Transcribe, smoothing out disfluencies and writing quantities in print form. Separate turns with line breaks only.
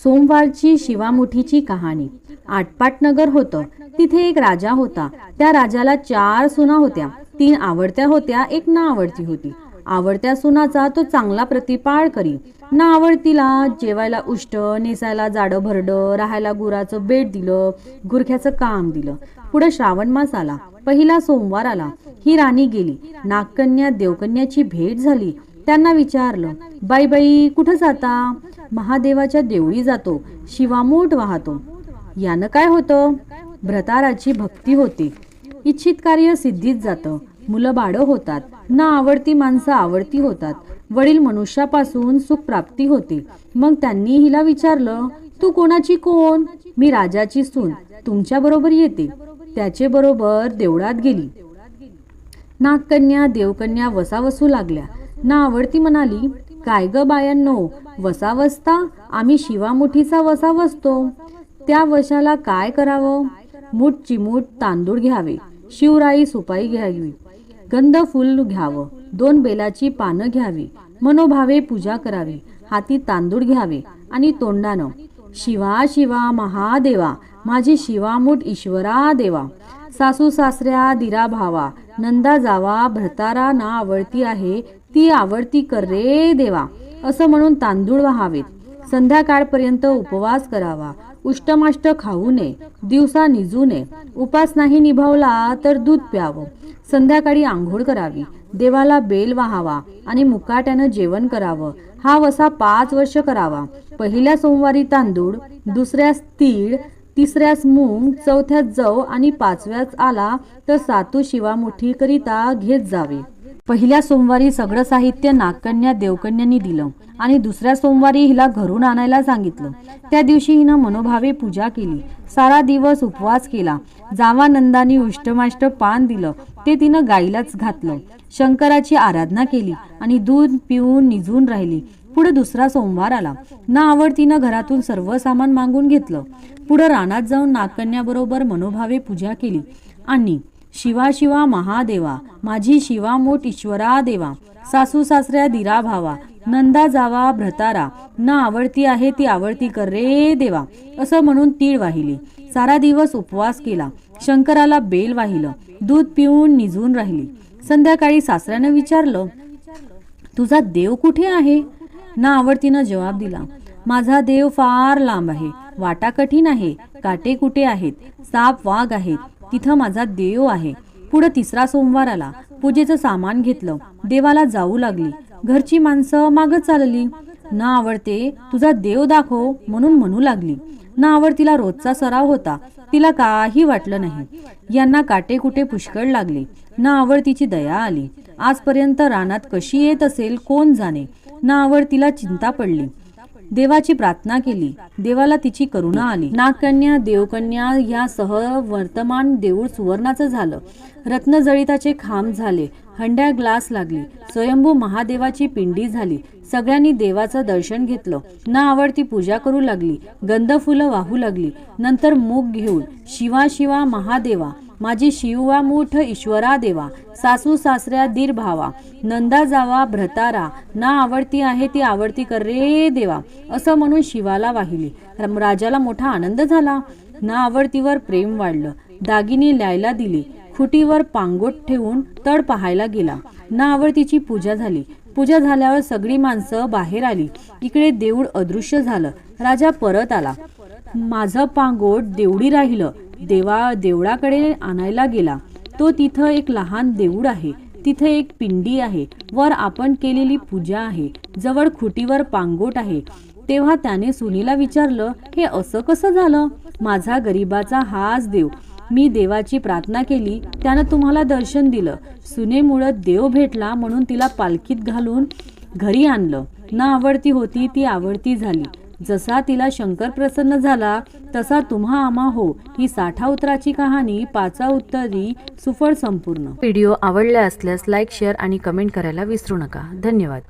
सोमवारची शिवामुठीची कहाणी। आटपाटनगर होतं। तिथे एक राजा होता। त्या राजाला 4 सुना होत्या। 3 आवडत्या होत्या, एक ना आवडती होती। आवडत्या सुनाचा तो चांगला प्रतिपाळ करी। ना आवडतीला जेवायला उष्ट, नेसायला जाडं भरडं, राहायला गुराचं बेट दिलं, गुरख्याचं काम दिलं। पुढे श्रावण मास आला, पहिला सोमवार आला। ही राणी गेली। नागकन्या देवकन्याची भेट झाली। त्यांना विचारलं, बाई बाई कुठं जाता? महादेवाच्या देवळी जातो, शिवामूठ वाहतो। यानं काय होतं? भ्रताराची भक्ती होते, इच्छित कार्य सिद्धीत जातं, मुलं बाळं होतात, ना आवडती माणसं आवडती होतात, वडील मनुष्यापासून सुख प्राप्ती होते। मग त्यांनी हिला विचारलं, तू कोणाची कोण? मी राजाची सून, तुमच्या बरोबर येते। त्याचे बरोबर देवळात गेली। नागकन्या देवकन्या वसावसू लागल्या। ना आवडती म्हणाली, काय ग बायांनो, वसावसता? आम्ही शिवामुठीचा वसा वसतो। त्या वशाला काय करावं? मूठ चिमूट तांदूळ घ्यावे, शिवराई सुपाई घ्यावी, गंध फुल घ्यावं, 2 बेलाची पानं घ्यावी, मनोभावे पूजा करावी, हाती तांदूळ घ्यावे आणि तोंडानं शिवा शिवा महादेवा, माझी शिवामूठ ईश्वरा देवा, सासू सासऱ्या दिरा भावा, नंदा जावा, भ्रतारा ना आवडती आहे, ती आवडती कर रे देवा, असं म्हणून तांदूळ वाहावेत। संध्याकाळपर्यंत उपवास करावा, उष्टमाष्ट खाऊ नये, दिवसा निजू नये, उपास नाही निभावला तर दूध प्यावं। संध्याकाळी आंघोळ करावी, देवाला बेल वाहावा आणि मुकाट्यानं जेवण करावं। हा वसा 5 वर्ष करावा। पहिल्या सोमवारी तांदूळ, दुसऱ्यास तीळ, तिसऱ्यास मूग, चौथ्यात जव आणि 5व्याच आला तर सातू शिवामुठीकरिता घेत जावे। पहिल्या सोमवारी सगळं साहित्य नागकन्या देवकन्यांनी दिलं आणि दुसऱ्या सोमवारी हिला घरून आणायला सांगितलं। त्या दिवशी हिनं मनोभावे पूजा केली, सारा दिवस उपवास केला। जावानंदानी उष्टमाष्ट पान दिलं, ते तिनं गाईलाच घातलं। शंकराची आराधना केली आणि दूध पिऊन निजून राहिली। पुढे दुसरा सोमवार आला। ना आवडतीनं घरातून सर्व सामान मागून घेतलं। पुढे रानात जाऊन नागकन्याबरोबर मनोभावे पूजा केली आणि शिवा शिवा महादेवा, माझी शिवामूठ ईश्वरा देवा, सासू सासऱ्या दिरा भावा, नंदा जावा, भ्रतारा ना आवडती आहे, ती आवडती कर रे देवा, असं म्हणून तीळ वाहिली। सारा दिवस उपवास केला, शंकराला बेल वाहिलं, दूध पिऊन निजून राहिली। संध्याकाळी सासऱ्यानं विचारलं, तुझा देव कुठे आहे? ना आवडतीनं जवाब दिला, माझा देव फार लांब आहे, वाटा कठीण आहे, काटे कुटे आहेत, साप वाघ आहेत, तिथं माझा देव आहे। पुढे तिसरा सोमवार आला। पूजेचं सामान घेतलं, देवाला जाऊ लागली। घरची माणसं मागं चालली। ना आवडते, तुझा देव दाखव म्हणून म्हणू लागली। ना आवडतीला रोजचा सराव होता, तिला काही वाटलं नाही। यांना काटे कुटे पुष्कळ लागले। ना आवडतीची दया आली। आजपर्यंत रानात कशी येत असेल कोण जाणे। ना आवडतीला चिंता पडली, देवाची प्रार्थना केली, देवाला तिची करुणा आली। नागकन्या देवकन्या यासह वर्तमान देऊळ सुवर्णाचं झालं। रत्नजळिताचे खांब झाले, हंड्या ग्लास लागली, स्वयंभू महादेवाची पिंडी झाली। सगळ्यांनी देवाचं दर्शन घेतलं। ना आवडती पूजा करू लागली, गंध फुलं वाहू लागली। नंतर मूग घेऊन शिवा शिवा महादेवा, माझी शिवामूठ ईश्वरा देवा, सासू सासऱ्या दीर भावा, नंदा जावा, भ्रतारा ना आवडती आहे, ती आवडती कर रे देवा, असं म्हणून शिवाला वाहिली। राजाला मोठा आनंद झाला। ना आवडतीवर प्रेम वाढलं। दागिनी ल्यायला दिली, खुटीवर पांगोट ठेवून तड पाहायला गेला। ना आवडतीची पूजा झाली। पूजा झाल्यावर सगळी माणसं बाहेर आली। इकडे देऊळ अदृश्य झालं। राजा परत आला। माझं पांगोट देवडी राहिलं। देवळाकडे आणायला गेला, तो तिथं एक लहान देऊळ आहे, तिथे एक पिंडी आहे, वर आपण केलेली पूजा आहे, जवळ खुटीवर पांगोट आहे। तेव्हा त्याने सुनीला विचारलं, हे असं कसं झालं? माझा गरीबाचा हाच देव, मी देवाची प्रार्थना केली, त्यानं तुम्हाला दर्शन दिलं। सुनेमुळं देव भेटला म्हणून तिला पालखीत घालून घरी आणलं। ना आवडती होती ती आवडती झाली। जसा तिला शंकर प्रसन्न झाला तसा तुम्हा आम्हा हो, ही 60 उत्तराची कहाणी 5 उत्तरी सुफळ संपूर्ण।
व्हिडिओ आवडला असल्यास लाईक, शेअर आणि कमेंट करायला विसरू नका। धन्यवाद।